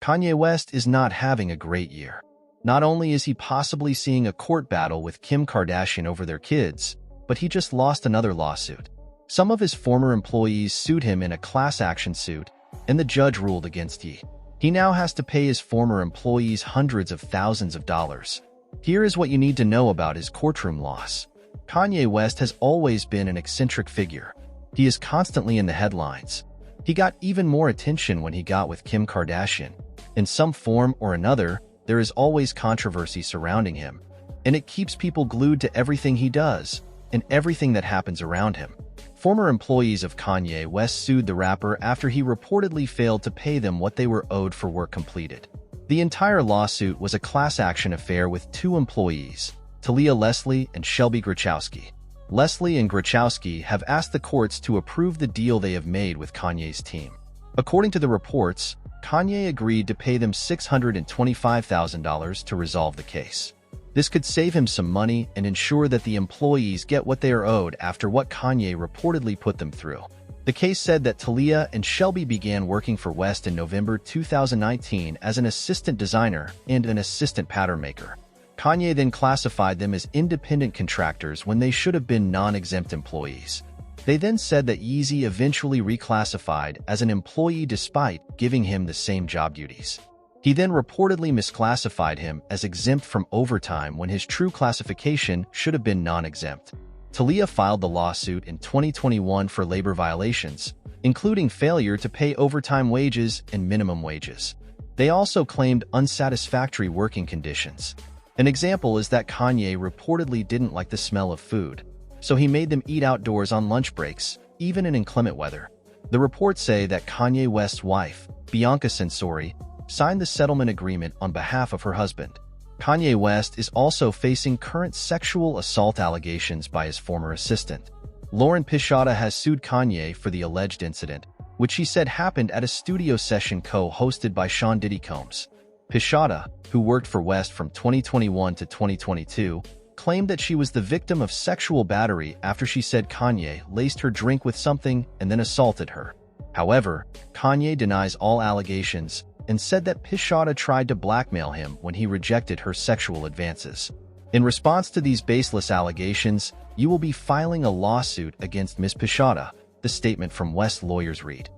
Kanye West is not having a great year. Not only is he possibly seeing a court battle with Kim Kardashian over their kids, but he just lost another lawsuit. Some of his former employees sued him in a class action suit, and the judge ruled against Ye. He now has to pay his former employees hundreds of thousands of dollars. Here is what you need to know about his courtroom loss. Kanye West has always been an eccentric figure. He is constantly in the headlines. He got even more attention when he got with Kim Kardashian. In some form or another, there is always controversy surrounding him, and it keeps people glued to everything he does and everything that happens around him. Former employees of Kanye West sued the rapper after he reportedly failed to pay them what they were owed for work completed. The entire lawsuit was a class action affair with two employees, Talia Leslie and Shelby Grachowski. Leslie and Grachowski have asked the courts to approve the deal they have made with Kanye's team. According to the reports, Kanye agreed to pay them $625,000 to resolve the case. This could save him some money and ensure that the employees get what they are owed after what Kanye reportedly put them through. The case said that Talia and Shelby began working for West in November 2019 as an assistant designer and an assistant pattern maker. Kanye then classified them as independent contractors when they should have been non-exempt employees. They then said that Yeezy eventually reclassified as an employee despite giving him the same job duties. He then reportedly misclassified him as exempt from overtime when his true classification should have been non-exempt. Talia filed the lawsuit in 2021 for labor violations, including failure to pay overtime wages and minimum wages. They also claimed unsatisfactory working conditions. An example is that Kanye reportedly didn't like the smell of food, so he made them eat outdoors on lunch breaks, even in inclement weather. The reports say that Kanye West's wife, Bianca Censori, signed the settlement agreement on behalf of her husband. Kanye West is also facing current sexual assault allegations by his former assistant. Lauren Pichota has sued Kanye for the alleged incident, which she said happened at a studio session co-hosted by Sean Diddy Combs. Pichota, who worked for West from 2021 to 2022, claimed that she was the victim of sexual battery after she said Kanye laced her drink with something and then assaulted her. However, Kanye denies all allegations and said that Pichota tried to blackmail him when he rejected her sexual advances. In response to these baseless allegations, you will be filing a lawsuit against Ms. Pichota, the statement from West lawyers read.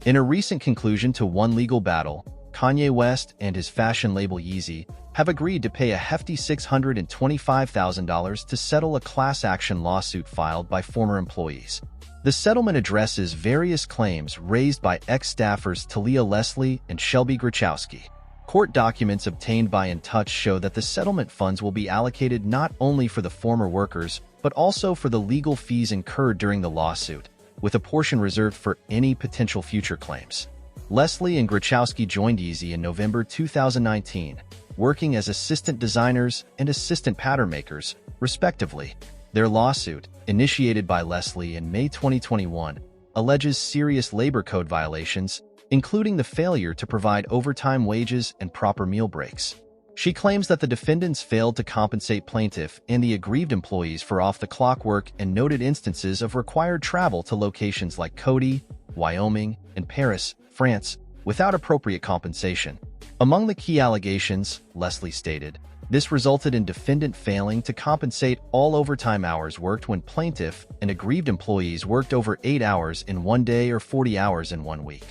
In a recent conclusion to one legal battle, Kanye West and his fashion label Yeezy have agreed to pay a hefty $625,000 to settle a class action lawsuit filed by former employees. The settlement addresses various claims raised by ex-staffers Talia Leslie and Shelby Grachowski. Court documents obtained by In Touch show that the settlement funds will be allocated not only for the former workers, but also for the legal fees incurred during the lawsuit, with a portion reserved for any potential future claims. Leslie and Grachowski joined Yeezy in November 2019, working as assistant designers and assistant pattern makers, respectively. Their lawsuit, initiated by Leslie in May 2021, alleges serious labor code violations, including the failure to provide overtime wages and proper meal breaks. She claims that the defendants failed to compensate plaintiff and the aggrieved employees for off-the-clock work and noted instances of required travel to locations like Cody, Wyoming, and Paris, France, without appropriate compensation. Among the key allegations, Leslie stated, this resulted in defendant failing to compensate all overtime hours worked when plaintiff and aggrieved employees worked over 8 hours in one day or 40 hours in 1 week.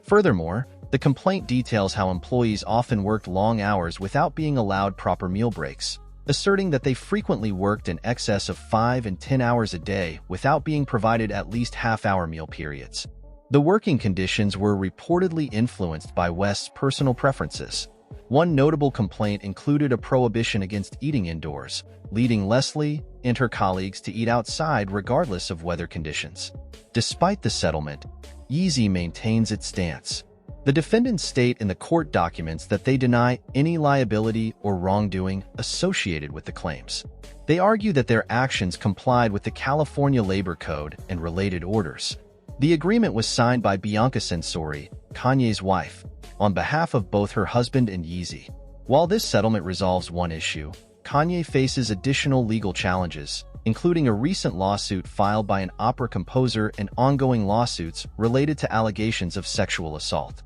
Furthermore, the complaint details how employees often worked long hours without being allowed proper meal breaks, asserting that they frequently worked in excess of 5 and 10 hours a day without being provided at least half-hour meal periods. The working conditions were reportedly influenced by West's personal preferences. One notable complaint included a prohibition against eating indoors, leading Leslie and her colleagues to eat outside regardless of weather conditions. Despite the settlement, Yeezy maintains its stance. The defendants state in the court documents that they deny any liability or wrongdoing associated with the claims. They argue that their actions complied with the California Labor Code and related orders. The agreement was signed by Bianca Censori, Kanye's wife, on behalf of both her husband and Yeezy. While this settlement resolves one issue, Kanye faces additional legal challenges, including a recent lawsuit filed by an opera composer and ongoing lawsuits related to allegations of sexual assault.